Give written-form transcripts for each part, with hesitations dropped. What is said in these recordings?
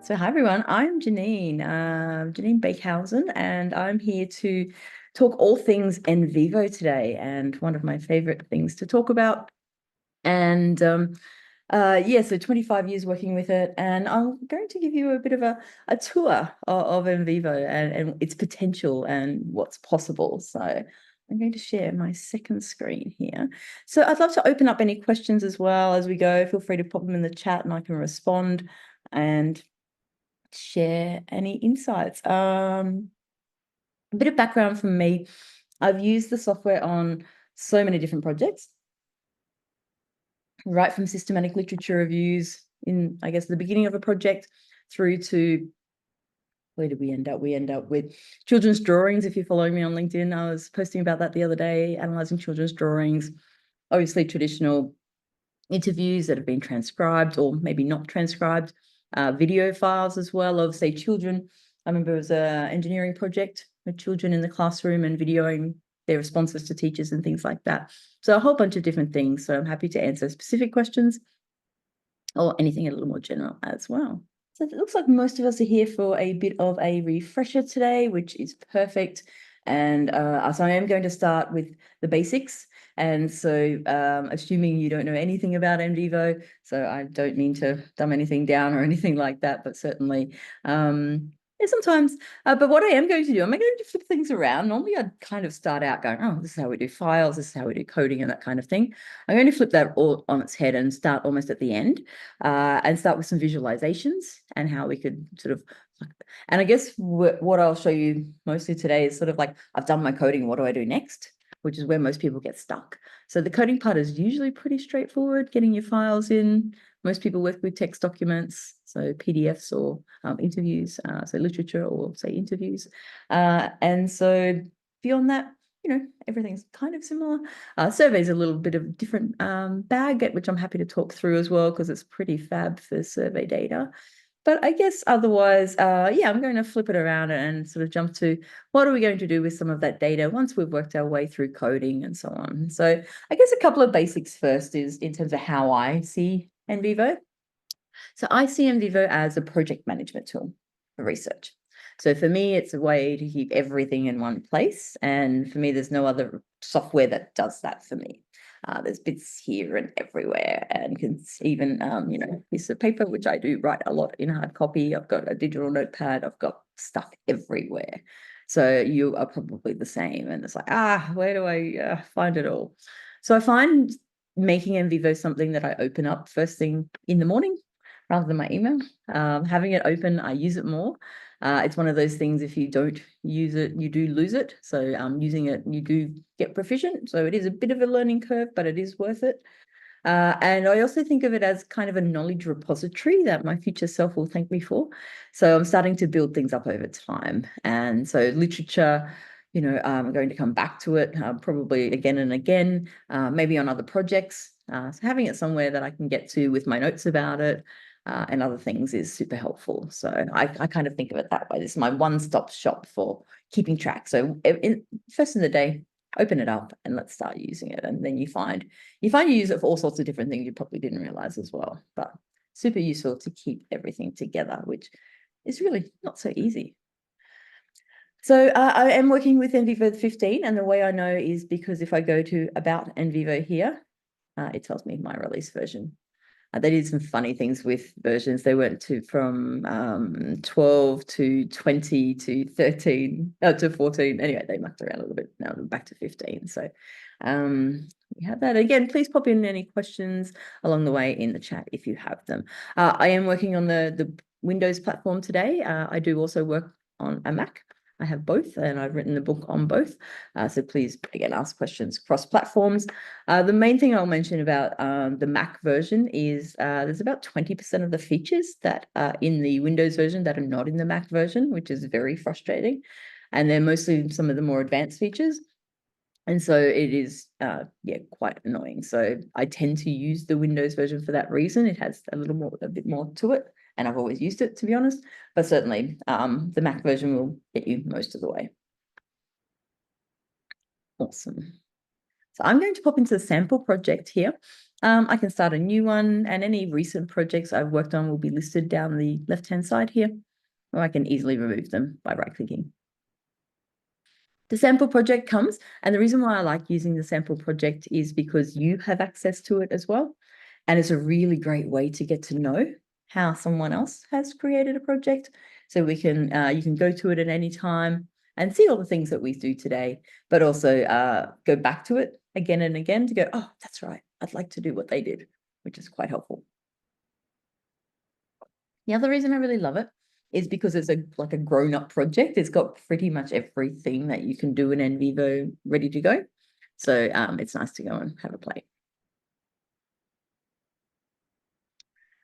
So hi everyone, I'm Jenine Beekhuyzen, and I'm here to talk all things NVivo today, and one of my favorite things to talk about. And yeah, so 25 years working with it, and I'm going to give you a bit of a tour of NVivo and its potential and what's possible. So I'm going to share my second screen here. So I'd love to open up any questions as well as we go. Feel free to pop them in the chat and I can respond and share any insights. A bit of background from me. I've used the software on so many different projects, right from systematic literature reviews in, I guess, the beginning of a project through to where did we end up? We end up with children's drawings. If you're following me on LinkedIn, I was posting about that the other day, analysing children's drawings, obviously traditional interviews that have been transcribed or maybe not transcribed, video files as well of, say, children. I remember it was an engineering project with children in the classroom and videoing their responses to teachers and things like that. So a whole bunch of different things. So I'm happy to answer specific questions or anything a little more general as well. So it looks like most of us are here for a bit of a refresher today, which is perfect. And so I am going to start with the basics. And so assuming you don't know anything about NVivo, so I don't mean to dumb anything down or anything like that, but certainly yeah, sometimes. But what I am going to do, I'm going to flip things around. Normally I'd kind of start out going, oh, this is how we do files, this is how we do coding and that kind of thing. I'm going to flip that all on its head and start almost at the end and start with some visualizations and how we could sort of, and I guess what I'll show you mostly today is sort of like, I've done my coding, what do I do next? Which is where most people get stuck. So the coding part is usually pretty straightforward, getting your files in. Most people work with text documents, so PDFs or interviews, so literature or say interviews. And so beyond that, everything's kind of similar. Survey's a little bit of different bag, which I'm happy to talk through as well, because it's pretty fab for survey data. But I guess otherwise, yeah, I'm going to flip it around and sort of jump to what are we going to do with some of that data once we've worked our way through coding and so on. So I guess a couple of basics first is in terms of how I see NVivo. So I see NVivo as a project management tool for research. So for me, it's a way to keep everything in one place. And for me, there's no other software that does that for me. There's bits here and everywhere, and can even, piece of paper, which I do write a lot in hard copy. I've got a digital notepad. I've got stuff everywhere. So you are probably the same. And it's like, where do I find it all? So I find making NVivo something that I open up first thing in the morning rather than my email. Having it open, I use it more. It's one of those things, if you don't use it, you do lose it. So using it, you do get proficient. So it is a bit of a learning curve, but it is worth it. And I also think of it as kind of a knowledge repository that my future self will thank me for. So I'm starting to build things up over time. And so literature, I'm going to come back to it probably again and again, maybe on other projects. So having it somewhere that I can get to with my notes about it and other things is super helpful. So I kind of think of it that way. This is my one-stop shop for keeping track. So first in the day, open it up and let's start using it. And then you find you use it for all sorts of different things you probably didn't realize as well. But super useful to keep everything together, which is really not so easy. So I am working with NVivo 15, and the way I know is because if I go to About NVivo here, it tells me my release version. They did some funny things with versions. They went from 12 to 20 to 13 to 14. Anyway, they mucked around a little bit. Now they're back to 15. So we have that. Again, please pop in any questions along the way in the chat if you have them. I am working on the Windows platform today. I do also work on a Mac. I have both, and I've written the book on both. So please, again, ask questions across platforms. The main thing I'll mention about the Mac version is there's about 20% of the features that are in the Windows version that are not in the Mac version, which is very frustrating. And they're mostly some of the more advanced features. And so it is, quite annoying. So I tend to use the Windows version for that reason. It has a bit more to it. And I've always used it, to be honest. But certainly the Mac version will get you most of the way. Awesome. So I'm going to pop into the sample project here. I can start a new one, and any recent projects I've worked on will be listed down the left-hand side here, or I can easily remove them by right-clicking. The sample project comes, and the reason why I like using the sample project is because you have access to it as well. And it's a really great way to get to know how someone else has created a project. So we can, you can go to it at any time and see all the things that we do today, but also go back to it again and again to go, oh, that's right, I'd like to do what they did, which is quite helpful. The other reason I really love it is because it's like a grown-up project. It's got pretty much everything that you can do in NVivo ready to go. So it's nice to go and have a play.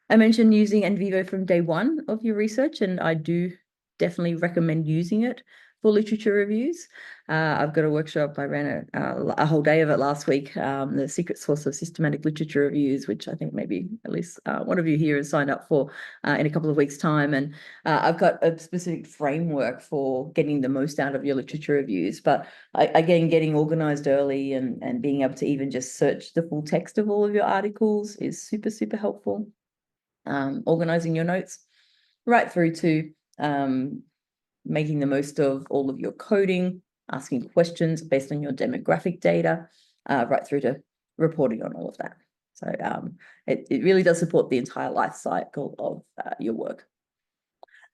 I mentioned using NVivo from day one of your research, and I do definitely recommend using it for literature reviews. I've got a workshop. I ran a whole day of it last week, the secret source of systematic literature reviews, which I think maybe at least one of you here has signed up for in a couple of weeks' time. And I've got a specific framework for getting the most out of your literature reviews. But again, getting organized early and being able to even just search the full text of all of your articles is super, super helpful. Organizing your notes right through to making the most of all of your coding, asking questions based on your demographic data, right through to reporting on all of that. So it really does support the entire life cycle of your work.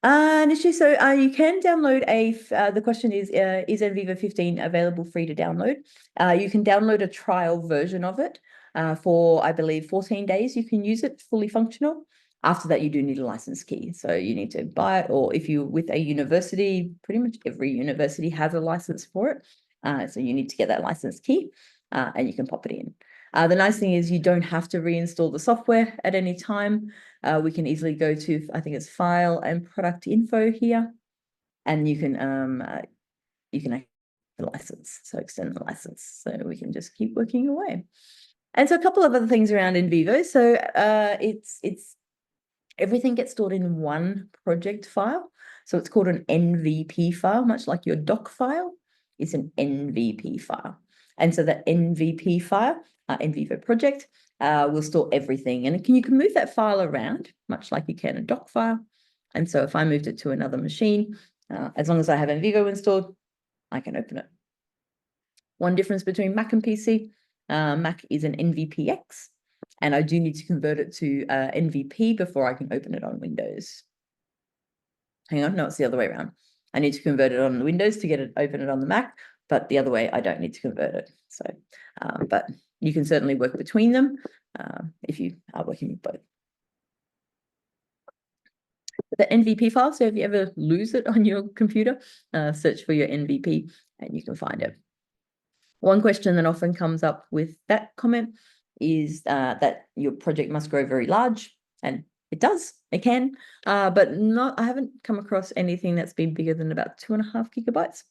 Nishi, so you can download the question is NVivo 15 available free to download? You can download a trial version of it for, I believe, 14 days. You can use it fully functional. After that, you do need a license key. So you need to buy it, or if you're with a university, pretty much every university has a license for it. So you need to get that license key and you can pop it in. The nice thing is you don't have to reinstall the software at any time. We can easily go to, I think it's file and product info here, and you can the license, so extend the license. So we can just keep working away. And so a couple of other things around NVivo. So it's everything gets stored in one project file. So it's called an NVP file, much like your doc file is an NVP file. And so that NVP file, NVivo project, will store everything. And you can move that file around, much like you can a doc file. And so if I moved it to another machine, as long as I have NVivo installed, I can open it. One difference between Mac and PC, Mac is an NVPX, and I do need to convert it to NVP before I can open it on Windows. Hang on, no, it's the other way around. I need to convert it on the Windows to get it, open it on the Mac, but the other way, I don't need to convert it. So, but you can certainly work between them if you are working with both. The NVP file, so if you ever lose it on your computer, search for your NVP and you can find it. One question that often comes up with that comment is that your project must grow very large, and it does, it can, but I haven't come across anything that's been bigger than about 2.5 gigabytes.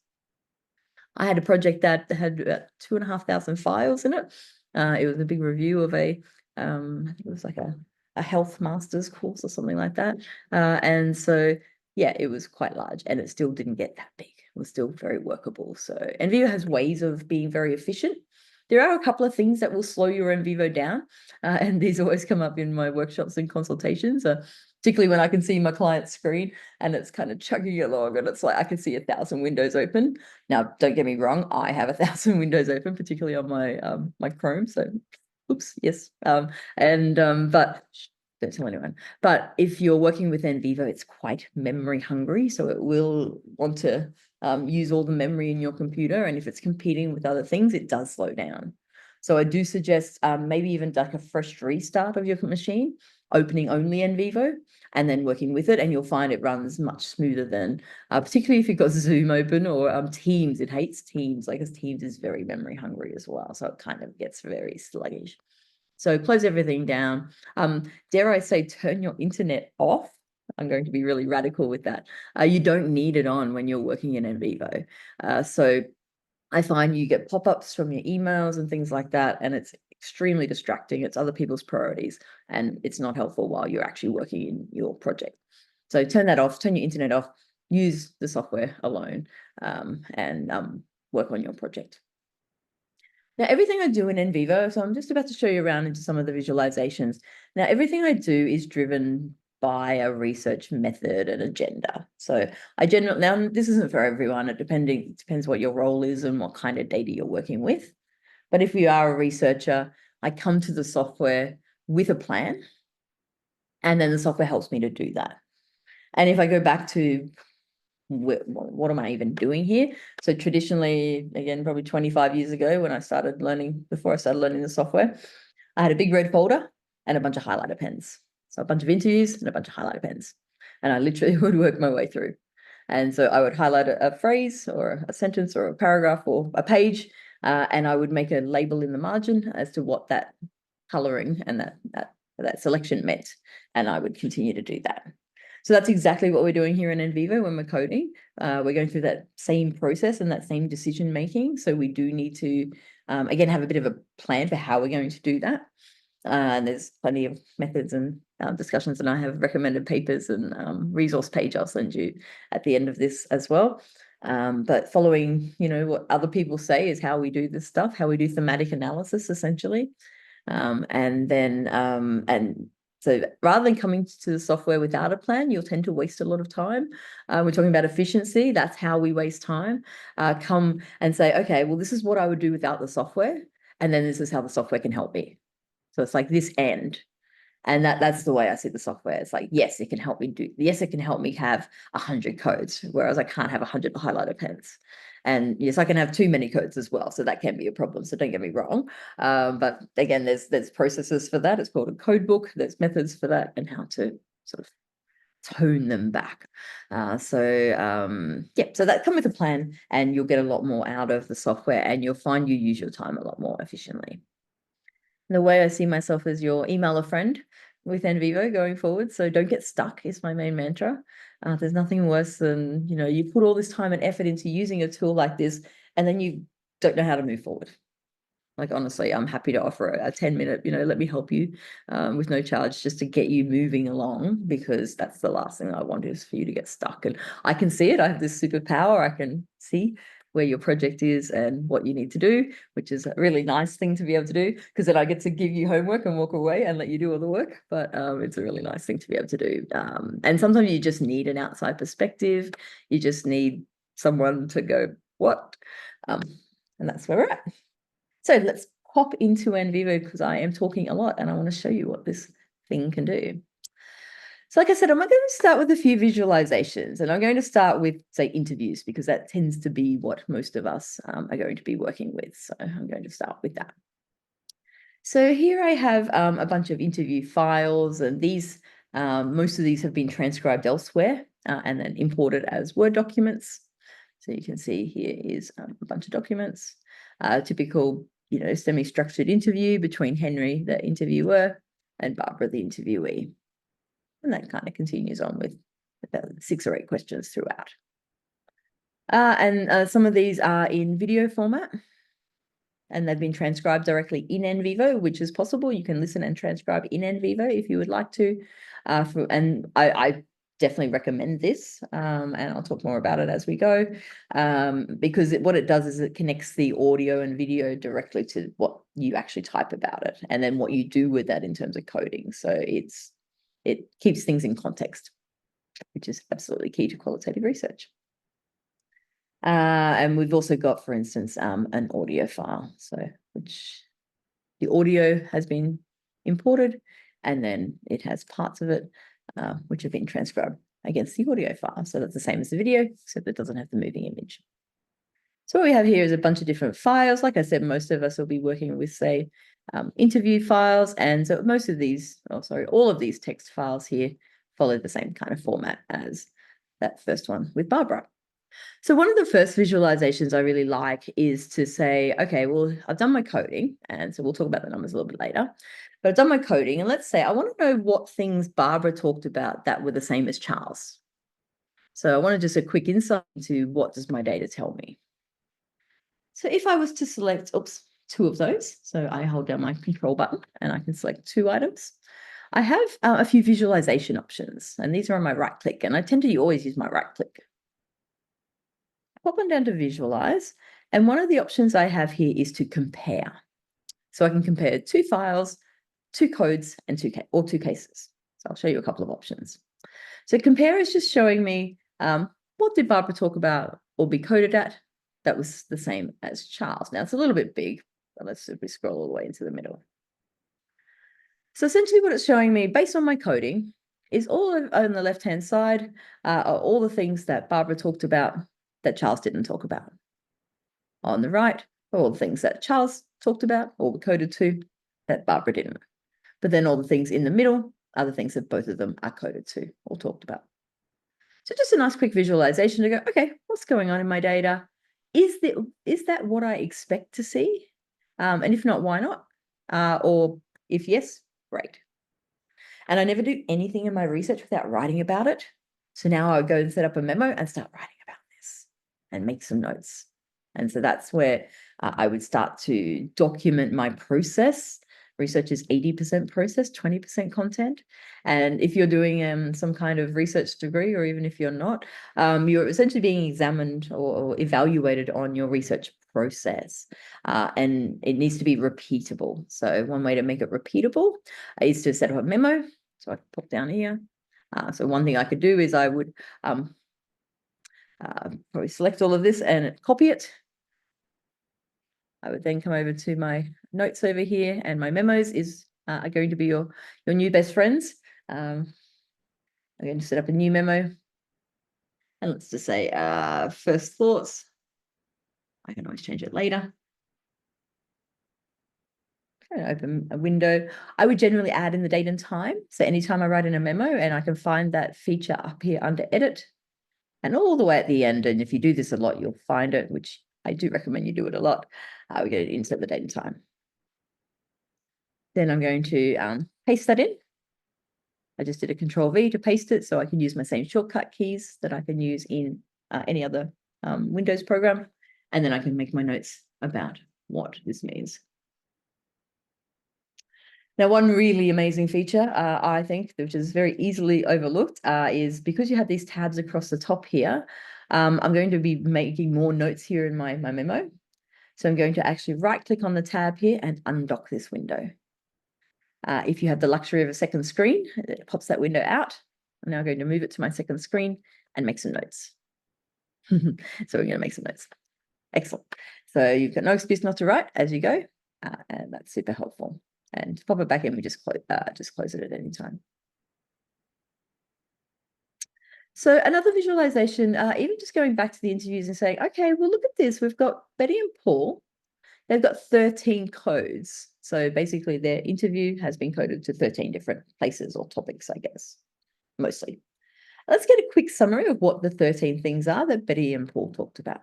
I had a project that had about 2,500 files in it. It was a big review of I think it was like a health master's course or something like that. And so, yeah, it was quite large, and it still didn't get that big. It was still very workable. So NVivo has ways of being very efficient. There are a couple of things that will slow your NVivo down, and these always come up in my workshops and consultations, particularly when I can see my client's screen and it's kind of chugging along and it's like I can see 1,000 windows open. Now, don't get me wrong, I have 1,000 windows open, particularly on my my Chrome. So, oops, yes. But don't tell anyone. But if you're working with NVivo, it's quite memory hungry, so it will want to use all the memory in your computer, and if it's competing with other things, it does slow down. So I do suggest maybe even like a fresh restart of your machine, opening only NVivo, and then working with it, and you'll find it runs much smoother than, particularly if you've got Zoom open or Teams. It hates Teams, because Teams is very memory hungry as well, so it kind of gets very sluggish. So close everything down. Dare I say, turn your internet off. I'm going to be really radical with that. You don't need it on when you're working in NVivo. So I find you get pop-ups from your emails and things like that, and it's extremely distracting. It's other people's priorities, and it's not helpful while you're actually working in your project. So turn that off, turn your internet off, use the software alone, and work on your project. Now, everything I do in NVivo, so I'm just about to show you around into some of the visualizations. Now, everything I do is driven by a research method and agenda. So I generally, now this isn't for everyone, it depends what your role is and what kind of data you're working with. But if you are a researcher, I come to the software with a plan, and then the software helps me to do that. And if I go back to what am I even doing here? So traditionally, again, probably 25 years ago when I started learning, before I started learning the software, I had a big red folder and a bunch of highlighter pens. So a bunch of interviews and a bunch of highlighter pens. And I literally would work my way through. And so I would highlight a phrase or a sentence or a paragraph or a page, and I would make a label in the margin as to what that coloring and that selection meant. And I would continue to do that. So that's exactly what we're doing here in NVivo when we're coding. We're going through that same process and that same decision making. So we do need to, again, have a bit of a plan for how we're going to do that. And there's plenty of methods and discussions, and I have recommended papers and resource page I'll send you at the end of this as well. But following, what other people say is how we do this stuff, how we do thematic analysis, essentially. So rather than coming to the software without a plan, you'll tend to waste a lot of time. We're talking about efficiency. That's how we waste time. Come and say, okay, well, this is what I would do without the software. And then this is how the software can help me. So it's like this end. And that's the way I see the software. It's like, yes, it can help me have 100 codes, whereas I can't have 100 highlighter pens. And yes, I can have too many codes as well. So that can be a problem. So don't get me wrong. But again, there's processes for that. It's called a code book. There's methods for that and how to sort of tone them back. So that come with a plan, and you'll get a lot more out of the software, and you'll find you use your time a lot more efficiently. The way I see myself as your email a friend with NVivo going forward. So don't get stuck is my main mantra. There's nothing worse than, you put all this time and effort into using a tool like this, and then you don't know how to move forward. Like, honestly, I'm happy to offer a 10-minute, let me help you with no charge, just to get you moving along, because that's the last thing I want is for you to get stuck. And I can see it. I have this superpower. I can see where your project is and what you need to do, which is a really nice thing to be able to do, because then I get to give you homework and walk away and let you do all the work. But it's a really nice thing to be able to do. And sometimes you just need an outside perspective. You just need someone to go, what? And that's where we're at. So let's pop into NVivo, because I am talking a lot and I want to show you what this thing can do. So like I said, I'm going to start with a few visualizations, and I'm going to start with, say, interviews, because that tends to be what most of us are going to be working with. So I'm going to start with that. So here I have a bunch of interview files, and these, most of these have been transcribed elsewhere and then imported as Word documents. So you can see here is a bunch of documents, typical, semi-structured interview between Henry, the interviewer, and Barbara, the interviewee. And that kind of continues on with about 6 or 8 questions throughout. And some of these are in video format, and they've been transcribed directly in NVivo, which is possible. You can listen and transcribe in NVivo if you would like to. And I definitely recommend this, and I'll talk more about it as we go, because what it does is it connects the audio and video directly to what you actually type about it, and then what you do with that in terms of coding. So it keeps things in context, which is absolutely key to qualitative research. And we've also got, for instance, an audio file, which the audio has been imported, and then it has parts of it which have been transcribed against the audio file. So that's the same as the video, except it doesn't have the moving image. So what we have here is a bunch of different files. Like I said, most of us will be working with, say, interview files. And so all of these text files here follow the same kind of format as that first one with Barbara. So one of the first visualizations I really like is to say, okay, well, I've done my coding, and so we'll talk about the numbers a little bit later, but I've done my coding, and let's say I want to know what things Barbara talked about that were the same as Charles. So I wanted just a quick insight into what does my data tell me. So if I was to select, 2 of those, so I hold down my control button and I can select 2 items. I have a few visualization options, and these are on my right click, and I tend to always use my right click. Pop them down to visualize, And one of the options I have here is to compare. So I can compare 2 files, 2 codes, and 2 cases. So I'll show you a couple of options. So compare is just showing me what did Barbara talk about or be coded at? That was the same as Charles. Now it's a little bit big, but let's simply scroll all the way into the middle. So essentially what it's showing me based on my coding is all on the left-hand side are all the things that Barbara talked about that Charles didn't talk about. On the right are all the things that Charles talked about or were coded to that Barbara didn't. But then all the things in the middle are the things that both of them are coded to or talked about. So just a nice quick visualization to go, okay, what's going on in my data? Is that what I expect to see? And if not, why not? Or if yes, great. And I never do anything in my research without writing about it. So now I would go and set up a memo and start writing about this and make some notes. And so that's where I would start to document my process. Research is 80% process, 20% content. And if you're doing some kind of research degree, or even if you're not, you're essentially being examined or evaluated on your research process. And it needs to be repeatable. So one way to make it repeatable is to set up a memo. So I can pop down here. So one thing I could do is I would probably select all of this and copy it. I would then come over to my notes over here, and my memos are going to be your new best friends. I'm going to set up a new memo, and let's just say first thoughts. I can always change it later. Open a window. I would generally add in the date and time. So anytime I write in a memo and I can find that feature up here under edit and all the way at the end. And if you do this a lot, you'll find it, which I do recommend you do it a lot. We're going to insert the date and time. Then I'm going to paste that in. I just did a Control V to paste it, so I can use my same shortcut keys that I can use in any other Windows program. And then I can make my notes about what this means. Now, one really amazing feature, I think, which is very easily overlooked, is because you have these tabs across the top here, I'm going to be making more notes here in my memo. So I'm going to actually right-click on the tab here and undock this window. If you have the luxury of a second screen, it pops that window out. I'm now going to move it to my second screen and make some notes. So we're going to make some notes. Excellent. So you've got no excuse not to write as you go, and that's super helpful. And to pop it back in, we just close it at any time. So another visualization, even just going back to the interviews and saying, okay, well, look at this. We've got Betty and Paul. They've got 13 codes. So basically their interview has been coded to 13 different places or topics, I guess, mostly. Let's get a quick summary of what the 13 things are that Betty and Paul talked about.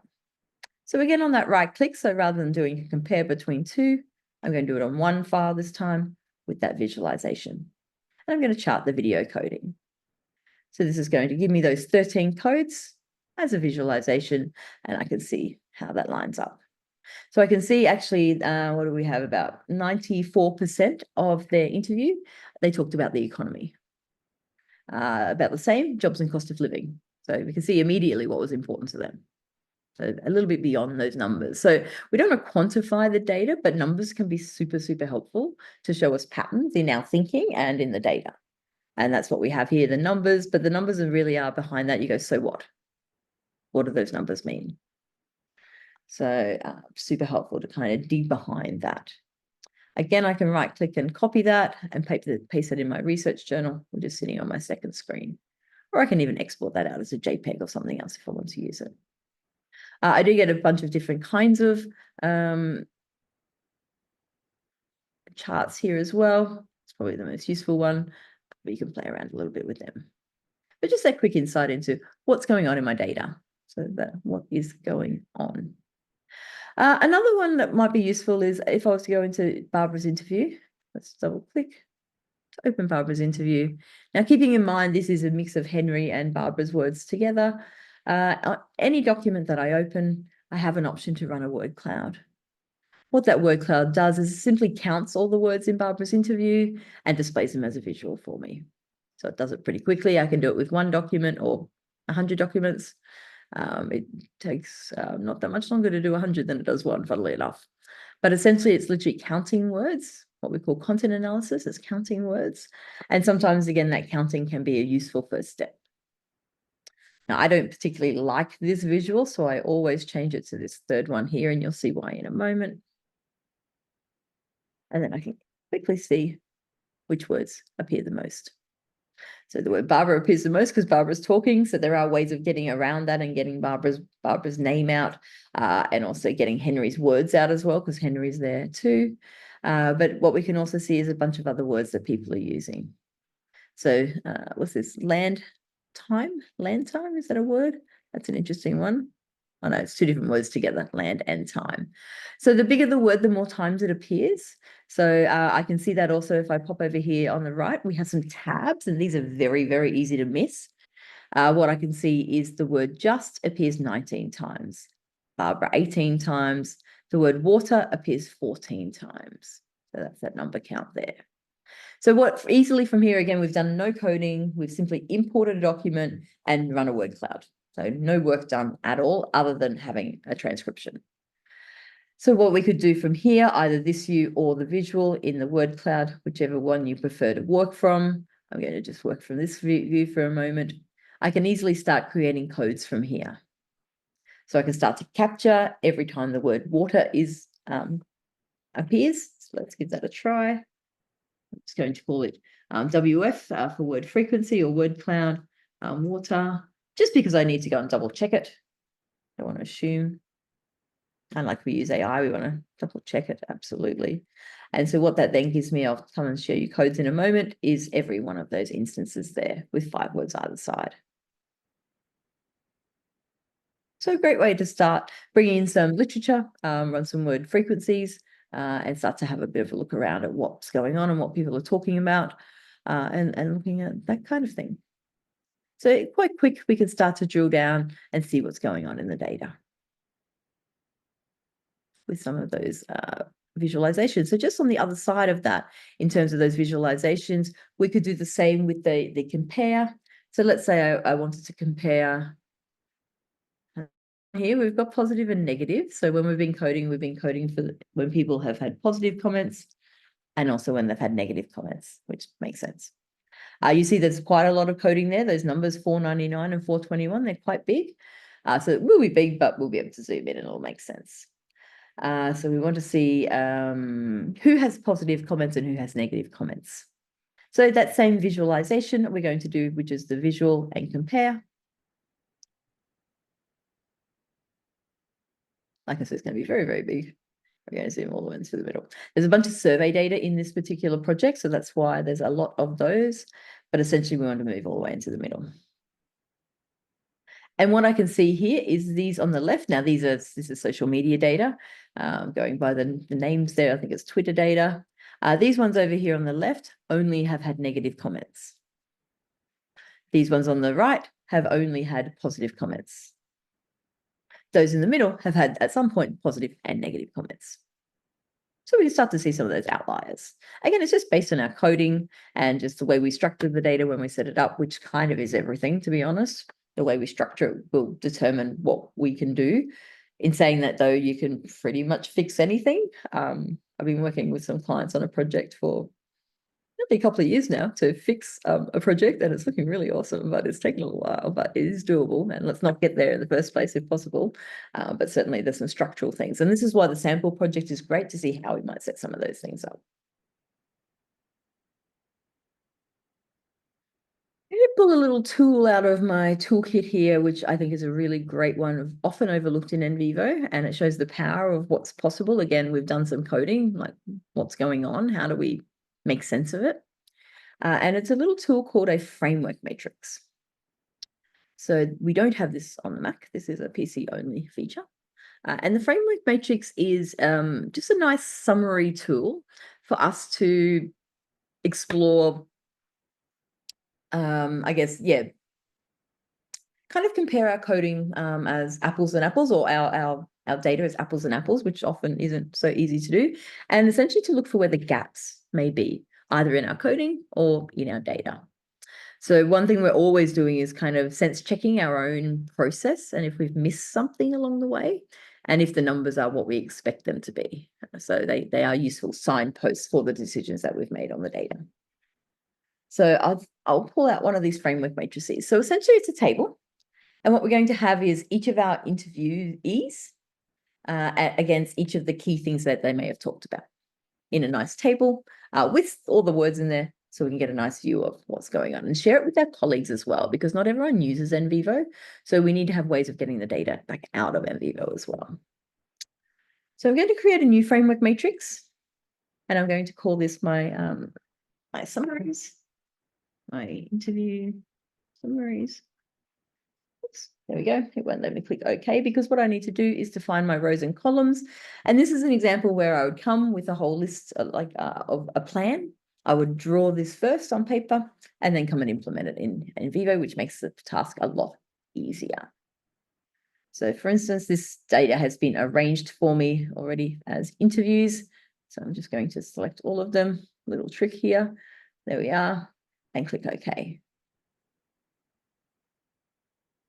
So again, on that right click, so rather than doing a compare between two, I'm going to do it on one file this time with that visualization. And I'm going to chart the video coding. So this is going to give me those 13 codes as a visualization, and I can see how that lines up. So I can see actually, what do we have? About 94% of their interview, they talked about the economy. About the same, jobs and cost of living. So we can see immediately what was important to them. So a little bit beyond those numbers. So we don't want to quantify the data, but numbers can be super, super helpful to show us patterns in our thinking and in the data. And that's what we have here, the numbers, but the numbers really are behind that. You go, so what? What do those numbers mean? So super helpful to kind of dig behind that. Again, I can right click and copy that and paste it in my research journal, which is sitting on my second screen. Or I can even export that out as a JPEG or something else if I want to use it. I do get a bunch of different kinds of charts here as well. It's probably the most useful one, but you can play around a little bit with them. But just a quick insight into what's going on in my data. So what is going on. Another one that might be useful is if I was to go into Barbara's interview. Let's double click to open Barbara's interview. Now, keeping in mind, this is a mix of Henry and Barbara's words together. Any document that I open, I have an option to run a word cloud. What that word cloud does is simply counts all the words in Barbara's interview and displays them as a visual for me. So it does it pretty quickly. I can do it with one document or 100 documents. It takes not that much longer to do 100 than it does one, funnily enough. But essentially, it's literally counting words, what we call content analysis. It's counting words. And sometimes, again, that counting can be a useful first step. Now, I don't particularly like this visual, so I always change it to this third one here, and you'll see why in a moment. And then I can quickly see which words appear the most. So the word Barbara appears the most because Barbara's talking. So there are ways of getting around that and getting Barbara's name out, and also getting Henry's words out as well, because Henry's there too. But what we can also see is a bunch of other words that people are using. So what's this? Land time? Is that a word? That's an interesting one. Oh no, it's two different words together, land and time. So the bigger the word, the more times it appears. So I can see that also if I pop over here on the right, we have some tabs, and these are very, very easy to miss. What I can see is the word just appears 19 times, Barbara 18 times. The word water appears 14 times. So that's that number count there. So what easily from here, again, we've done no coding. We've simply imported a document and run a word cloud. So no work done at all other than having a transcription. So what we could do from here, either this view or the visual in the word cloud, whichever one you prefer to work from. I'm going to just work from this view for a moment. I can easily start creating codes from here. So I can start to capture every time the word water is appears. So let's give that a try. I'm just going to call it WF for word frequency or word cloud, water, just because I need to go and double check it. I want to assume. Unlike we use AI, we want to double check it, absolutely. And so what that then gives me, I'll come and show you codes in a moment, is every one of those instances there with 5 words either side. So a great way to start bringing in some literature, run some word frequencies, and start to have a bit of a look around at what's going on and what people are talking about, and looking at that kind of thing. So quite quick, we can start to drill down and see what's going on in the data with some of those visualizations. So just on the other side of that, in terms of those visualizations, we could do the same with the compare. So let's say I wanted to compare. Here we've got positive and negative. So when we've been coding for when people have had positive comments and also when they've had negative comments, which makes sense. You see there's quite a lot of coding there. Those numbers 499 and 421, they're quite big. So it will be big, but we'll be able to zoom in and it'll make sense. So we want to see who has positive comments and who has negative comments. So that same visualization we're going to do, which is the visual and compare. Like I said, it's going to be very, very big. We're going to zoom all the way into the middle. There's a bunch of survey data in this particular project, so that's why there's a lot of those. But essentially, we want to move all the way into the middle. And what I can see here is these on the left. Now, this is social media data, going by the names there. I think it's Twitter data. These ones over here on the left only have had negative comments. These ones on the right have only had positive comments. Those in the middle have had, at some point, positive and negative comments. So we can start to see some of those outliers. Again, it's just based on our coding and just the way we structure the data when we set it up, which kind of is everything, to be honest. The way we structure it will determine what we can do. In saying that, though, you can pretty much fix anything. I've been working with some clients on a project for a couple of years now to fix a project, and it's looking really awesome, but it's taken a little while, but it is doable, and let's not get there in the first place if possible. But certainly there's some structural things, and this is why the sample project is great, to see how we might set some of those things up. I'm going to pull a little tool out of my toolkit here, which I think is a really great one, often overlooked in NVivo, and it shows the power of what's possible. Again, we've done some coding, like what's going on, how do we make sense of it? And it's a little tool called a framework matrix. So we don't have this on the Mac. This is a PC only feature. And the framework matrix is just a nice summary tool for us to explore, I guess, yeah, kind of compare our coding as apples and apples, or our data as apples and apples, which often isn't so easy to do, and essentially to look for where the gaps may be, either in our coding or in our data. So one thing we're always doing is kind of sense checking our own process, and if we've missed something along the way, and if the numbers are what we expect them to be. So they are useful signposts for the decisions that we've made on the data. So I'll pull out one of these framework matrices. So essentially it's a table, and what we're going to have is each of our interviewees against each of the key things that they may have talked about in a nice table with all the words in there, so we can get a nice view of what's going on and share it with our colleagues as well, because not everyone uses NVivo. So we need to have ways of getting the data back out of NVivo as well. So I'm going to create a new framework matrix, and I'm going to call this my, my summaries, my interview summaries. Oops, there we go. It won't let me click OK, because what I need to do is to find my rows and columns. And this is an example where I would come with a whole list of a plan. I would draw this first on paper and then come and implement it in NVivo, which makes the task a lot easier. So for instance, this data has been arranged for me already as interviews. So I'm just going to select all of them, little trick here. There we are, and click OK.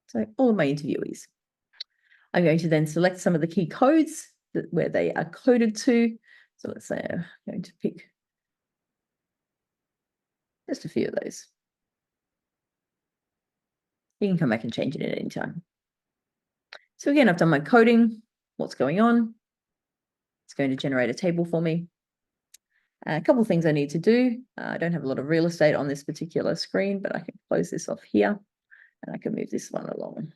So all of my interviewees. I'm going to then select some of the key codes where they are coded to. So let's say I'm going to pick just a few of those. You can come back and change it at any time. So again, I've done my coding, what's going on. It's going to generate a table for me. A couple of things I need to do. I don't have a lot of real estate on this particular screen, but I can close this off here and I can move this one along.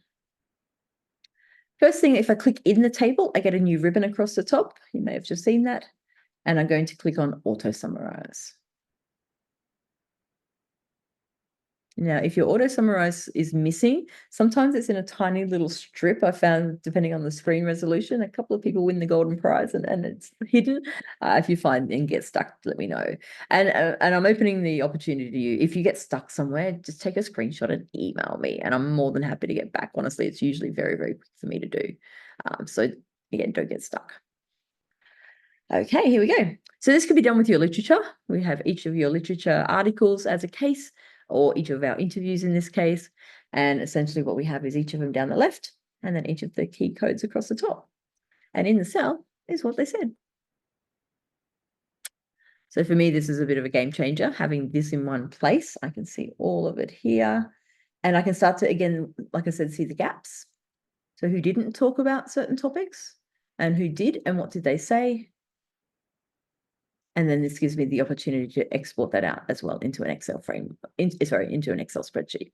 First thing, if I click in the table, I get a new ribbon across the top. You may have just seen that. And I'm going to click on auto summarize. Now, if your auto summarize is missing, sometimes it's in a tiny little strip. I found, depending on the screen resolution, a couple of people win the golden prize and it's hidden. If you find and get stuck, let me know. And I'm opening the opportunity to you. If you get stuck somewhere, just take a screenshot and email me, and I'm more than happy to get back. Honestly, it's usually very, very quick for me to do. So again, don't get stuck. Okay, here we go. So this could be done with your literature. We have each of your literature articles as a case, or each of our interviews in this case. And essentially what we have is each of them down the left, and then each of the key codes across the top. And in the cell is what they said. So for me, this is a bit of a game changer, having this in one place. I can see all of it here. And I can start to, again, like I said, see the gaps. So who didn't talk about certain topics, and who did, and what did they say? And then this gives me the opportunity to export that out as well into an Excel into an Excel spreadsheet.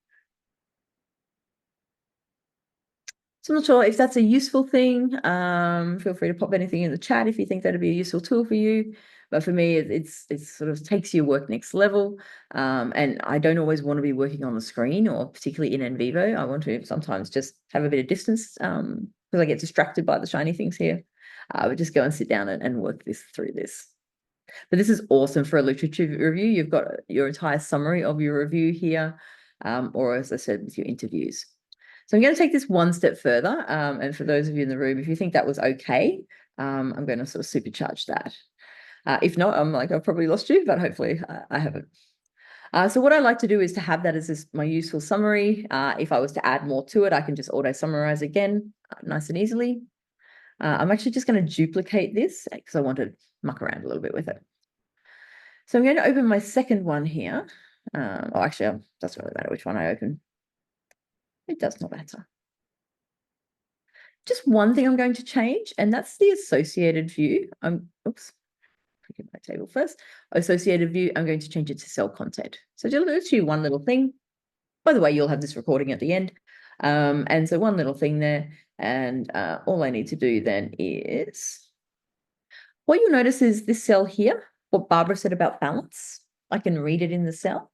So I'm not sure if that's a useful thing. Feel free to pop anything in the chat if you think that'd be a useful tool for you. But for me, it sort of takes your work next level. And I don't always want to be working on the screen, or particularly in NVivo. I want to sometimes just have a bit of distance because I get distracted by the shiny things here. But just go and sit down and work through this. But this is awesome for a literature review. You've got your entire summary of your review here, or as I said, with your interviews. So I'm going to take this one step further. And for those of you in the room, if you think that was okay, I'm going to sort of supercharge that. If not, I'm like, I've probably lost you, but hopefully I haven't. So what I like to do is to have that as my useful summary. If I was to add more to it, I can just auto summarize again, nice and easily. I'm actually just going to duplicate this because I want to muck around a little bit with it. So I'm going to open my second one here. Actually, it doesn't really matter which one I open. It does not matter. Just one thing I'm going to change, and that's the associated view. Oops, click at my table first. Associated view, I'm going to change it to cell content. So just do one little thing. By the way, you'll have this recording at the end. And so one little thing there, and all I need to do then is, what you'll notice is this cell here, what Barbara said about balance. I can read it in the cell.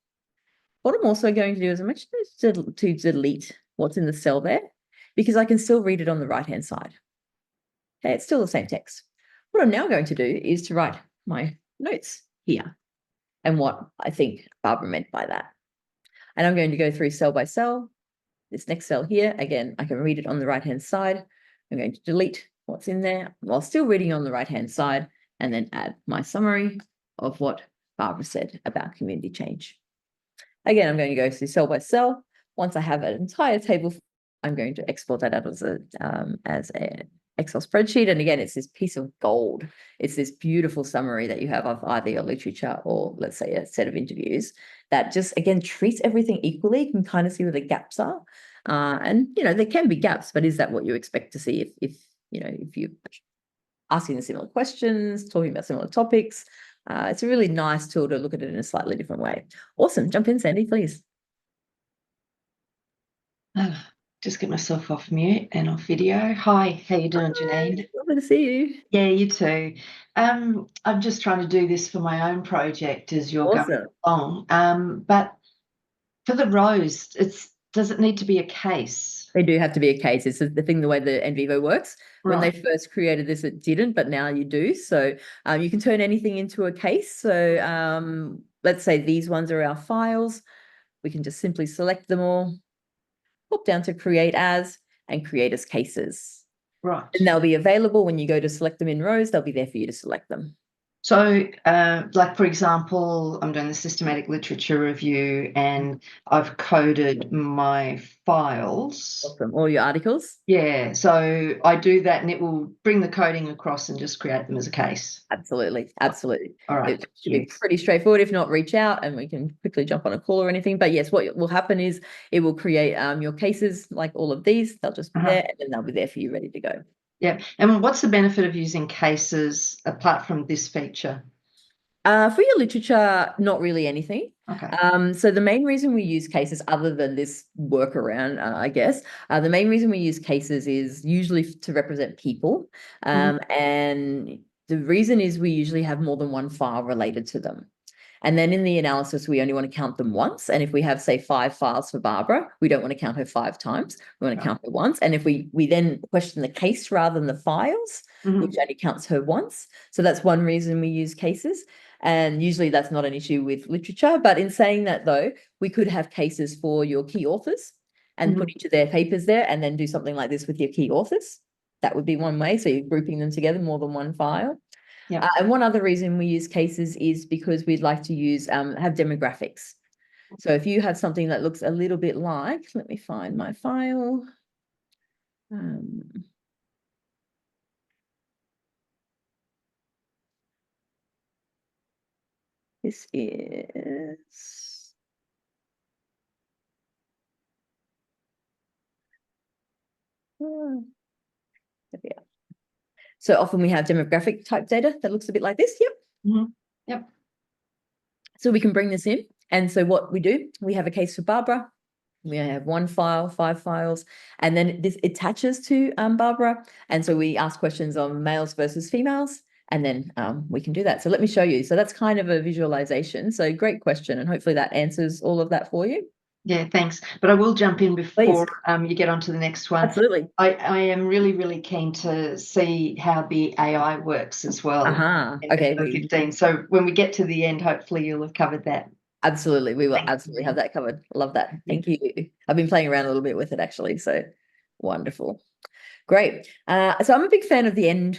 What I'm also going to do is I'm actually going to delete what's in the cell there, because I can still read it on the right-hand side. Okay, it's still the same text. What I'm now going to do is to write my notes here and what I think Barbara meant by that. And I'm going to go through cell by cell. This next cell here, again, I can read it on the right-hand side. I'm going to delete what's in there while still reading on the right-hand side, and then add my summary of what Barbara said about community change. Again, I'm going to go through cell by cell. Once I have an entire table, I'm going to export that out as a Excel spreadsheet. And again, it's this piece of gold. It's this beautiful summary that you have of either your literature or, let's say, a set of interviews that just, again, treats everything equally. You can kind of see where the gaps are. And, there can be gaps, but is that what you expect to see if you're asking the similar questions, talking about similar topics? It's a really nice tool to look at it in a slightly different way. Awesome. Jump in, Sandy, please. Just get myself off mute and off video. Hi, how you doing, Jenine? Lovely to see you. Yeah, you too. I'm just trying to do this for my own project as you're going along. But for the rows, does it need to be a case? They do have to be a case. It's the thing, the way the NVivo works. When Right. they first created this, it didn't, but now you do. So you can turn anything into a case. So let's say these ones are our files. We can just simply select them all, pop down to create as, and create as cases. Right. And they'll be available when you go to select them in rows. They'll be there for you to select them. So, like, for example, I'm doing the systematic literature review and I've coded my files. Awesome. All your articles? Yeah, so I do that and it will bring the coding across and just create them as a case. Absolutely. Absolutely. All right. It should be pretty straightforward. If not, reach out and we can quickly jump on a call or anything. But yes, what will happen is it will create your cases like all of these. They'll just be there and then they'll be there for you ready to go. Yeah. And what's the benefit of using cases apart from this feature? For your literature, not really anything. Okay. So the main reason we use cases, other than this workaround, I guess, the main reason we use cases is usually to represent people. And the reason is we usually have more than one file related to them. And then in the analysis, we only want to count them once. And if we have, say, 5 files for Barbara, we don't want to count her 5 times. We want to count her once. And if we then question the case rather than the files, which only counts her once. So that's one reason we use cases. And usually that's not an issue with literature. But in saying that, though, we could have cases for your key authors and put each of their papers there and then do something like this with your key authors. That would be one way. So you're grouping them together, more than one file. Yeah. And one other reason we use cases is because we'd like to use have demographics. So if you have something that looks a little bit like, let me find my file. This is there we are. So often we have demographic type data that looks a bit like this. Yep. Yep. So we can bring this in. And so what we do, we have a case for Barbara. We have 1 file, 5 files, and then this attaches to Barbara. And so we ask questions on males versus females, and then we can do that. So let me show you. So that's kind of a visualization. So great question. And hopefully that answers all of that for you. Yeah, thanks. But I will jump in before you get on to the next one. Absolutely. I am really, really keen to see how the AI works as well. Okay. 15. So when we get to the end, hopefully you'll have covered that. Absolutely. We will absolutely have that covered. Love that. Thank you. I've been playing around a little bit with it, actually. So wonderful. Great. So I'm a big fan of the end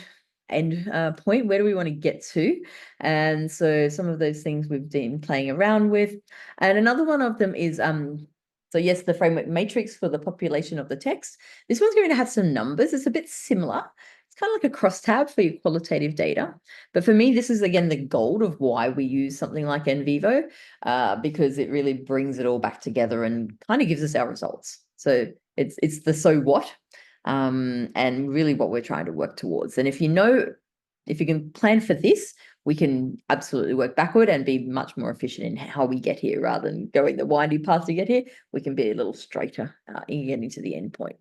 point. Where do we want to get to? And so some of those things we've been playing around with. And another one of them is so yes, the framework matrix for the population of the text. This one's going to have some numbers. It's a bit similar. It's kind of like a crosstab for your qualitative data. But for me, this is, again, the gold of why we use something like NVivo, because it really brings it all back together and kind of gives us our results. So it's the so what, and really what we're trying to work towards. And if you can plan for this, we can absolutely work backward and be much more efficient in how we get here rather than going the windy path to get here. We can be a little straighter in getting to the end point.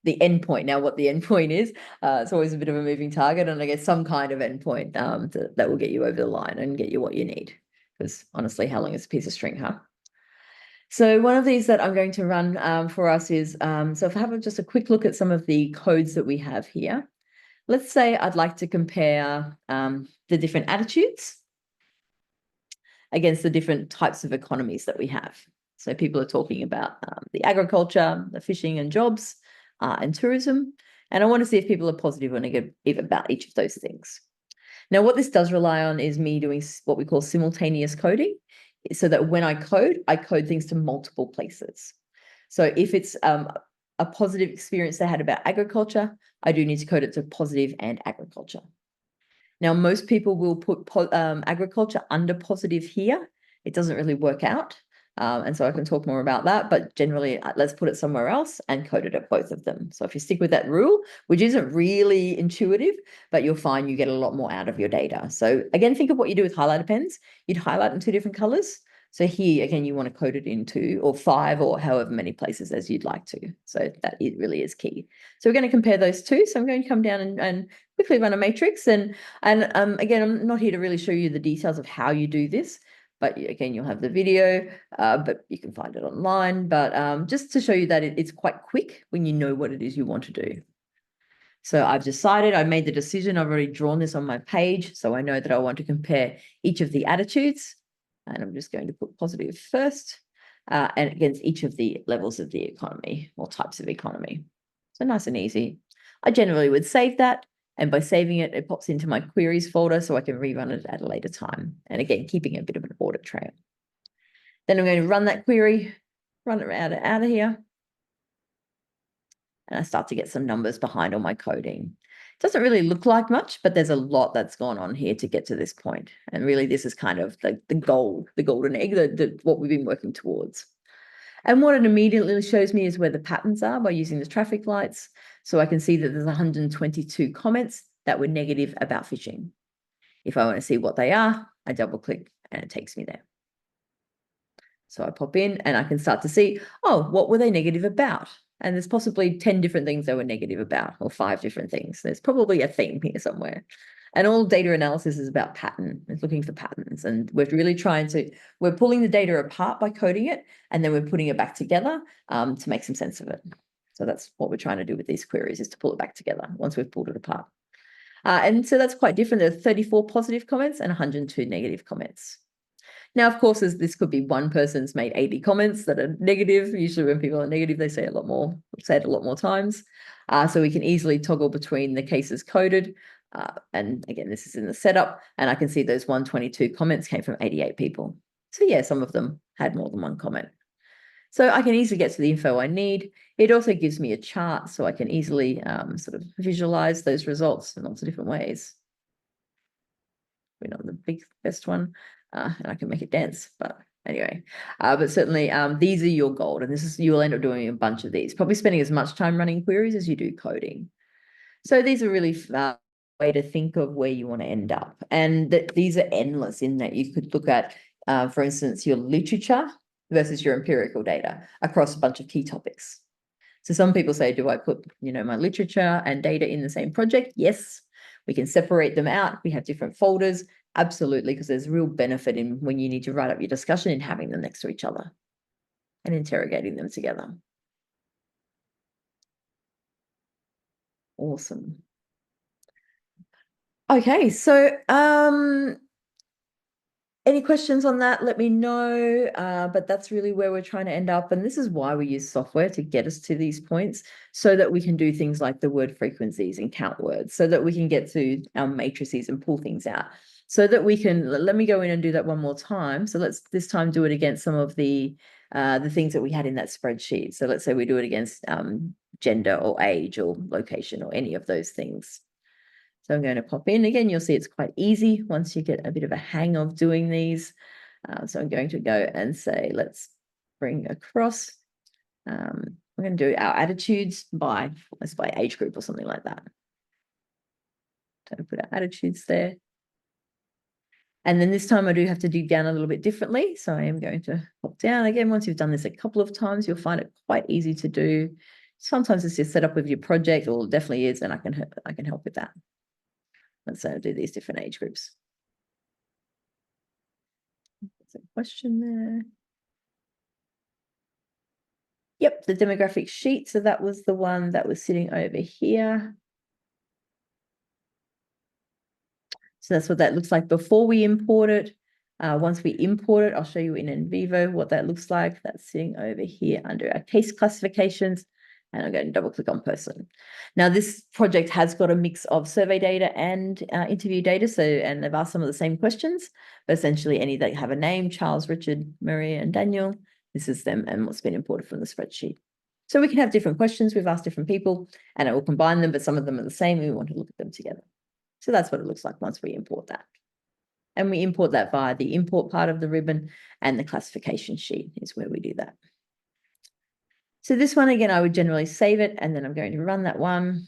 The endpoint. Now, what the endpoint is, it's always a bit of a moving target, and I guess some kind of endpoint that will get you over the line and get you what you need. Because honestly, how long is a piece of string, huh? So one of these that I'm going to run for us is, so if I have just a quick look at some of the codes that we have here, let's say I'd like to compare the different attitudes against the different types of economies that we have. So people are talking about the agriculture, the fishing and jobs, and tourism. And I want to see if people are positive or negative about each of those things. Now, what this does rely on is me doing what we call simultaneous coding. so that when I code things to multiple places. So if it's a positive experience they had about agriculture, I do need to code it to positive and agriculture. Now, most people will put agriculture under positive here. It doesn't really work out. And so I can talk more about that, but generally let's put it somewhere else and code it at both of them. So if you stick with that rule, which isn't really intuitive, but you'll find you get a lot more out of your data. So again, think of what you do with highlighter pens. You'd highlight in 2 different colors. So here, again, you want to code it in 2 or 5 or however many places as you'd like to. So that it really is key. So we're going to compare those two. So I'm going to come down and quickly run a matrix. And again, I'm not here to really show you the details of how you do this. But again, you'll have the video, but you can find it online. But just to show you that it's quite quick when you know what it is you want to do. So I've decided, I made the decision, I've already drawn this on my page. So I know that I want to compare each of the attitudes. And I'm just going to put positive first and against each of the levels of the economy or types of economy. So nice and easy. I generally would save that. And by saving it, it pops into my queries folder so I can rerun it at a later time. And again, keeping a bit of an audit trail. Then I'm going to run that query, run it out of here. And I start to get some numbers behind all my coding. It doesn't really look like much, but there's a lot that's gone on here to get to this point. And really, this is kind of the goal, the golden egg, what we've been working towards. And what it immediately shows me is where the patterns are by using the traffic lights. So I can see that there's 122 comments that were negative about fishing. If I want to see what they are, I double click and it takes me there. So I pop in and I can start to see, oh, what were they negative about? And there's possibly 10 different things they were negative about, or 5 different things. There's probably a theme here somewhere. And all data analysis is about pattern. It's looking for patterns. And we're really we're pulling the data apart by coding it, and then we're putting it back together to make some sense of it. So that's what we're trying to do with these queries, is to pull it back together once we've pulled it apart. And so that's quite different. There are 34 positive comments and 102 negative comments. Now, of course, this could be one person's made 80 comments that are negative. Usually when people are negative, they say it a lot more times. So we can easily toggle between the cases coded. And again, this is in the setup, and I can see those 122 comments came from 88 people. So yeah, some of them had more than one comment. So I can easily get to the info I need. It also gives me a chart, so I can easily sort of visualize those results in lots of different ways. We're not the best one, and I can make it dance, but anyway. But certainly these are your gold, and you will end up doing a bunch of these, probably spending as much time running queries as you do coding. So these are really way to think of where you want to end up. And these are endless in that you could look at, for instance, your literature versus your empirical data across a bunch of key topics. So some people say, do I put, my literature and data in the same project? Yes, we can separate them out. We have different folders. Absolutely, because there's real benefit in when you need to write up your discussion and having them next to each other and interrogating them together. Awesome. Okay, so any questions on that, let me know. But that's really where we're trying to end up. And this is why we use software to get us to these points, so that we can do things like the word frequencies and count words, so that we can get to our matrices and pull things out, so that we can, let me go in and do that one more time. So let's this time do it against some of the things that we had in that spreadsheet. So let's say we do it against gender or age or location or any of those things. So I'm going to pop in again. You'll see it's quite easy once you get a bit of a hang of doing these. So I'm going to go and say, let's bring across. We're going to do our attitudes by age group or something like that. So put our attitudes there. And then this time I do have to dig down a little bit differently. So I am going to pop down again. Once you've done this a couple of times, you'll find it quite easy to do. Sometimes it's just set up with your project, or definitely is, and I can help with that. Let's do these different age groups. There's a question there. Yep, the demographic sheet. So that was the one that was sitting over here. So that's what that looks like before we import it. Once we import it, I'll show you in NVivo what that looks like. That's sitting over here under our case classifications. and I'm going to double click on person. Now, this project has got a mix of survey data and interview data. So, and they've asked some of the same questions, but essentially any that have a name, Charles, Richard, Maria, and Daniel, this is them and what's been imported from the spreadsheet. So we can have different questions. We've asked different people and it will combine them, but some of them are the same. We want to look at them together. So that's what it looks like once we import that. And we import that via the import part of the ribbon, and the classification sheet is where we do that. So this one, again, I would generally save it, and then I'm going to run that one.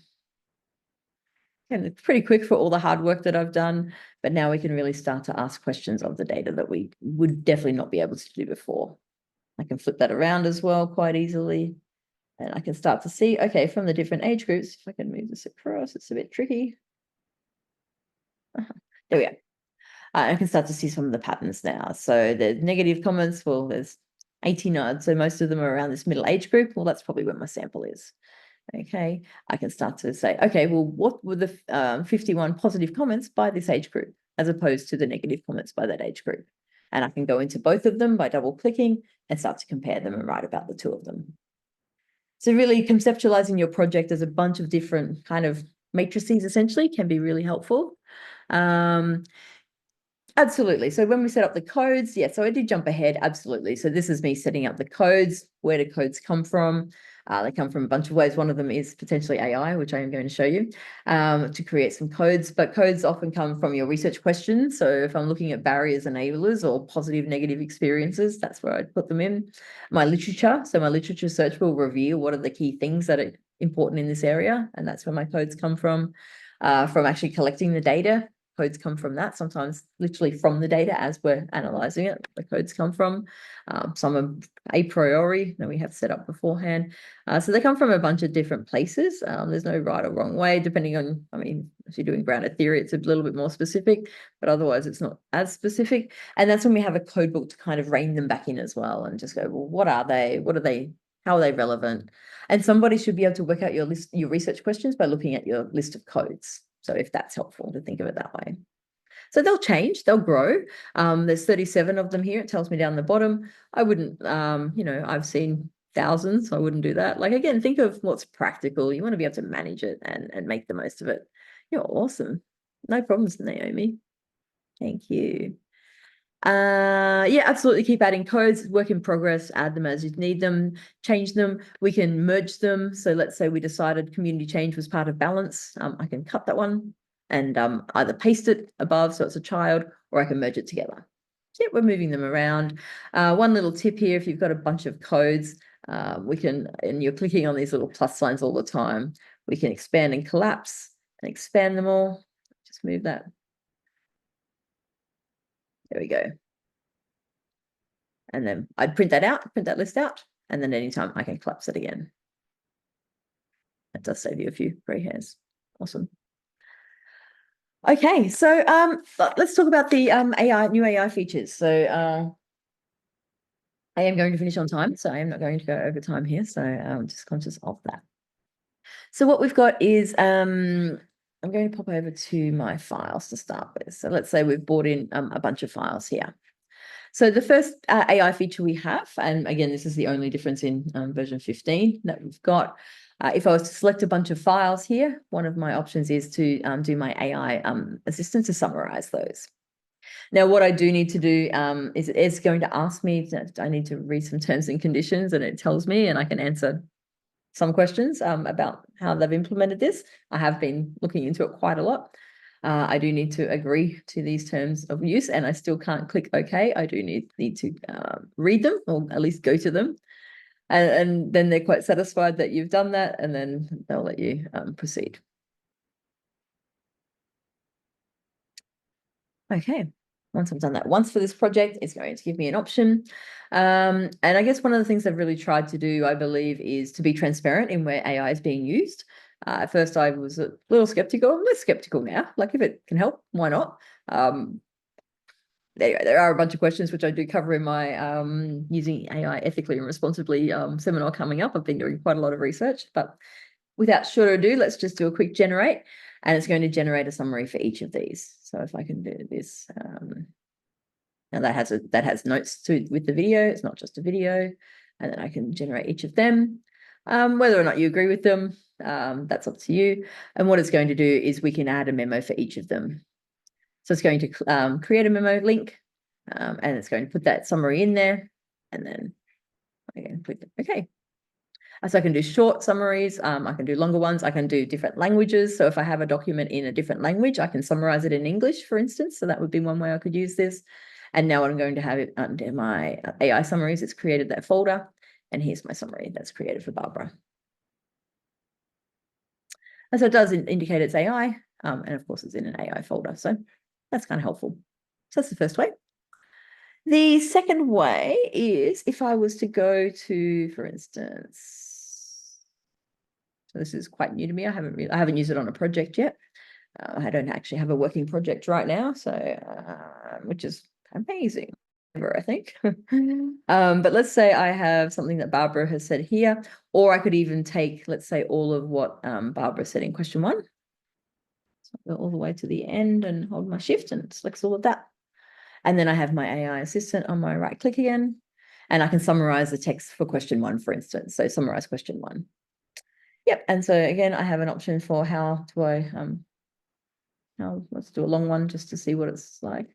And it's pretty quick for all the hard work that I've done, but now we can really start to ask questions of the data that we would definitely not be able to do before. I can flip that around as well quite easily. And I can start to see, okay, from the different age groups, if I can move this across, it's a bit tricky. There we go. I can start to see some of the patterns now. So there's negative comments. Well, there's 89. So most of them are around this middle age group. Well, that's probably where my sample is. Okay. I can start to say, okay, well, what were the 51 positive comments by this age group as opposed to the negative comments by that age group? And I can go into both of them by double clicking and start to compare them and write about the two of them. So really conceptualizing your project as a bunch of different kind of matrices essentially can be really helpful. Absolutely. So when we set up the codes, yeah, so I did jump ahead. Absolutely. So this is me setting up the codes. Where do codes come from? They come from a bunch of ways. One of them is potentially AI, which I am going to show you, to create some codes. But codes often come from your research questions. So if I'm looking at barriers, enablers, or positive, negative experiences, that's where I'd put them in. My literature. So my literature search will reveal what are the key things that are important in this area. And that's where my codes come from actually collecting the data. Codes come from that, sometimes literally from the data as we're analyzing it. The codes come from some are a priori that we have set up beforehand. So they come from a bunch of different places. There's no right or wrong way, depending on, I mean, if you're doing grounded theory, it's a little bit more specific, but otherwise it's not as specific. And that's when we have a code book to kind of rein them back in as well and just go, well, what are they? What are they? How are they relevant? And somebody should be able to work out your list, your research questions by looking at your list of codes. So if that's helpful to think of it that way. So they'll change, they'll grow. There's 37 of them here. It tells me down the bottom. I wouldn't, you know, I've seen thousands. So I wouldn't do that. Like, again, think of what's practical. You want to be able to manage it and make the most of it. You're awesome. No problems, Naomi. Thank you. Yeah, absolutely. Keep adding codes, work in progress, add them as you need them, change them. We can merge them. So let's say we decided community change was part of balance. I can cut that one and either paste it above so it's a child, or I can merge it together. So yeah, we're moving them around. One little tip here, if you've got a bunch of codes, we can, and you're clicking on these little plus signs all the time, we can expand and collapse and expand them all. Just move that. There we go. And then I'd print that out, print that list out, and then anytime I can collapse it again. That does save you a few grey hairs. Awesome. Okay, so let's talk about the new AI features. So I am going to finish on time, so I am not going to go over time here. So I'm just conscious of that. So what we've got is I'm going to pop over to my files to start with. So let's say we've brought in a bunch of files here. So the first AI feature we have, and again, this is the only difference in version 15 that we've got. If I was to select a bunch of files here, one of my options is to do my AI assistant to summarize those. Now, what I do need to do is it's going to ask me that I need to read some terms and conditions, and it tells me, and I can answer some questions about how they've implemented this. I have been looking into it quite a lot. I do need to agree to these terms of use, and I still can't click OK. I do need to read them, or at least go to them. And then they're quite satisfied that you've done that, and then they'll let you proceed. Okay. Once I've done that once for this project, it's going to give me an option. And I guess one of the things I've really tried to do, I believe, is to be transparent in where AI is being used. At first, I was a little skeptical. I'm less skeptical now. Like, if it can help, why not? There are a bunch of questions which I do cover in my using AI ethically and responsibly seminar coming up. I've been doing quite a lot of research, but without further ado, let's just do a quick generate, and it's going to generate a summary for each of these. So if I can do this, now that has notes with the video. It's not just a video, and then I can generate each of them. Whether or not you agree with them, that's up to you. And what it's going to do is we can add a memo for each of them. So it's going to create a memo link, and it's going to put that summary in there, and then I can click OK. So I can do short summaries, I can do longer ones, I can do different languages. So if I have a document in a different language, I can summarize it in English, for instance. So that would be one way I could use this. And now I'm going to have it under my AI summaries. It's created that folder. And here's my summary that's created for Barbara. And so it does indicate it's AI. And of course, it's in an AI folder. So that's kind of helpful. So that's the first way. The second way is if I was to go to, for instance, so this is quite new to me. I haven't used it on a project yet. I don't actually have a working project right now, so which is amazing, I think. But let's say I have something that Barbara has said here, or I could even take, let's say, all of what Barbara said in question 1. So I'll go all the way to the end and hold my shift and select all of that. And then I have my AI assistant on my right click again, and I can summarize the text for question 1, for instance. So summarize question 1. Yep. And so again, I have an option for how do I, let's do a long one just to see what it's like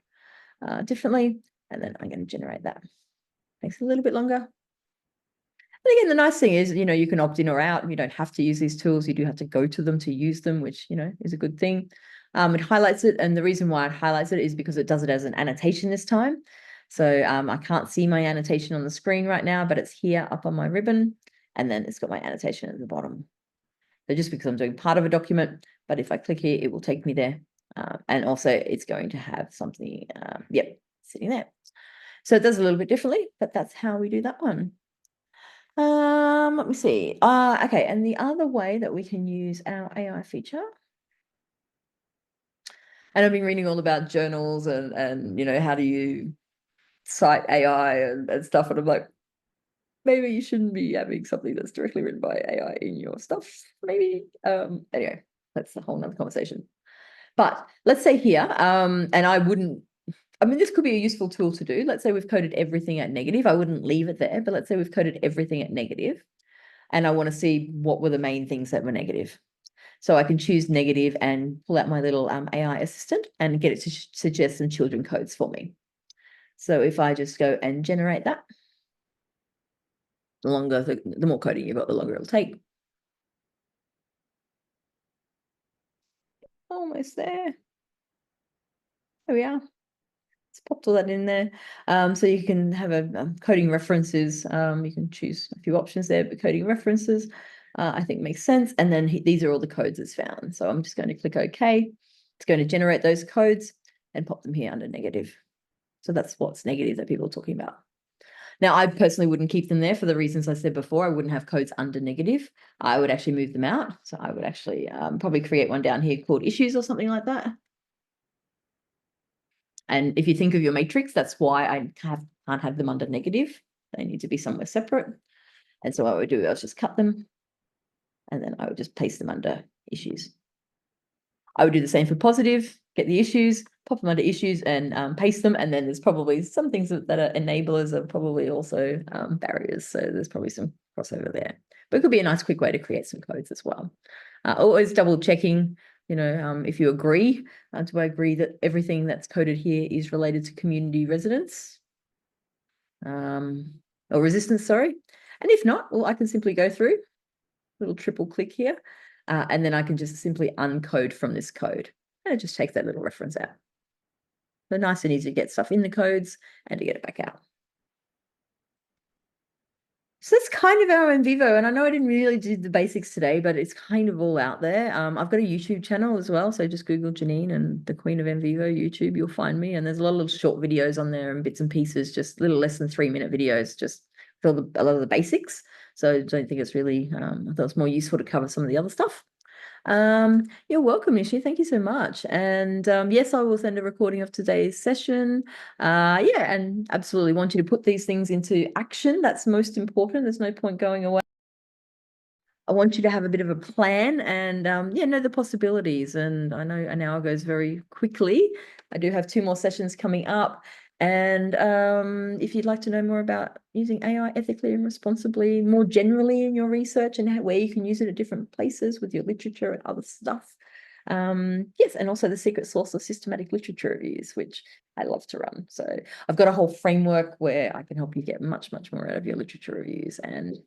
differently. And then I'm going to generate that. Makes it a little bit longer. And again, the nice thing is, you can opt in or out. You don't have to use these tools. You do have to go to them to use them, which, is a good thing. It highlights it. And the reason why it highlights it is because it does it as an annotation this time. So I can't see my annotation on the screen right now, but it's here up on my ribbon. And then it's got my annotation at the bottom. So just because I'm doing part of a document, but if I click here, it will take me there. And also it's going to have something, sitting there. So it does a little bit differently, but that's how we do that one. Let me see. Okay, and the other way that we can use our AI feature, and I've been reading all about journals and how do you cite AI and stuff, and I'm like, maybe you shouldn't be having something that's directly written by AI in your stuff. Maybe. Anyway, that's a whole nother conversation. But let's say here, and this could be a useful tool to do. Let's say we've coded everything at negative. I wouldn't leave it there, but let's say we've coded everything at negative, and I want to see what were the main things that were negative. So I can choose negative and pull out my little AI assistant and get it to suggest some children codes for me. So if I just go and generate that, the more coding you've got, the longer it'll take. Almost there. There we are. It's popped all that in there. So you can have a coding references. You can choose a few options there, but coding references, I think makes sense. And then these are all the codes it's found. So I'm just going to click OK. It's going to generate those codes and pop them here under negative. So that's what's negative that people are talking about. Now, I personally wouldn't keep them there for the reasons I said before. I wouldn't have codes under negative. I would actually move them out. So I would actually probably create one down here called issues or something like that. And if you think of your matrix, that's why I can't have them under negative. They need to be somewhere separate. And so what I would do is just cut them, and then I would just paste them under issues. I would do the same for positive, get the issues, pop them under issues and paste them. And then there's probably some things that are enablers are probably also barriers. So there's probably some crossover there. But it could be a nice quick way to create some codes as well. Always double checking, if you agree. Do I agree that everything that's coded here is related to community residents? Or resistance, sorry. And if not, well, I can simply go through, little triple click here, and then I can just simply uncode from this code. And it just takes that little reference out. So nice and easy to get stuff in the codes and to get it back out. So that's kind of our NVivo, and I know I didn't really do the basics today, but it's kind of all out there. I've got a YouTube channel as well, so just Google Jenine and the Queen of NVivo YouTube, you'll find me, and there's a lot of short videos on there and bits and pieces, just little less than 3-minute videos, just for a lot of the basics. So I don't think it's really, I thought it's more useful to cover some of the other stuff. You're welcome, Nishi. Thank you so much. And yes, I will send a recording of today's session. And absolutely want you to put these things into action. That's most important. There's no point going away. I want you to have a bit of a plan and know the possibilities. And I know an hour goes very quickly. I do have 2 more sessions coming up. And if you'd like to know more about using AI ethically and responsibly, more generally in your research and where you can use it at different places with your literature and other stuff. Yes, and also the secret source of systematic literature reviews, which I love to run. So I've got a whole framework where I can help you get much, much more out of your literature reviews and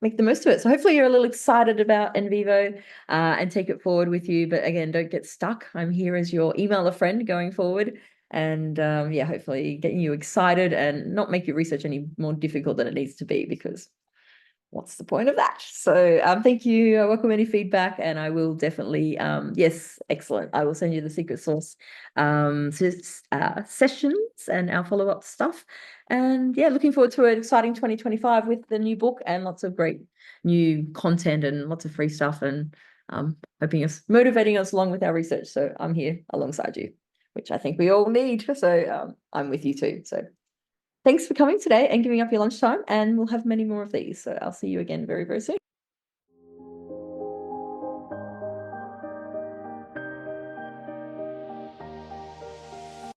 make the most of it. So hopefully you're a little excited about NVivo and take it forward with you. But again, don't get stuck. I'm here as your emailer friend going forward. And yeah, hopefully getting you excited and not make your research any more difficult than it needs to be, because what's the point of that? So thank you. I welcome any feedback, and I will definitely, yes, excellent. I will send you the secret source sessions and our follow-up stuff. And yeah, looking forward to an exciting 2025 with the new book and lots of great new content and lots of free stuff, and motivating us along with our research. So I'm here alongside you, which I think we all need. So I'm with you too. So thanks for coming today and giving up your lunchtime, and we'll have many more of these. So I'll see you again very, very soon.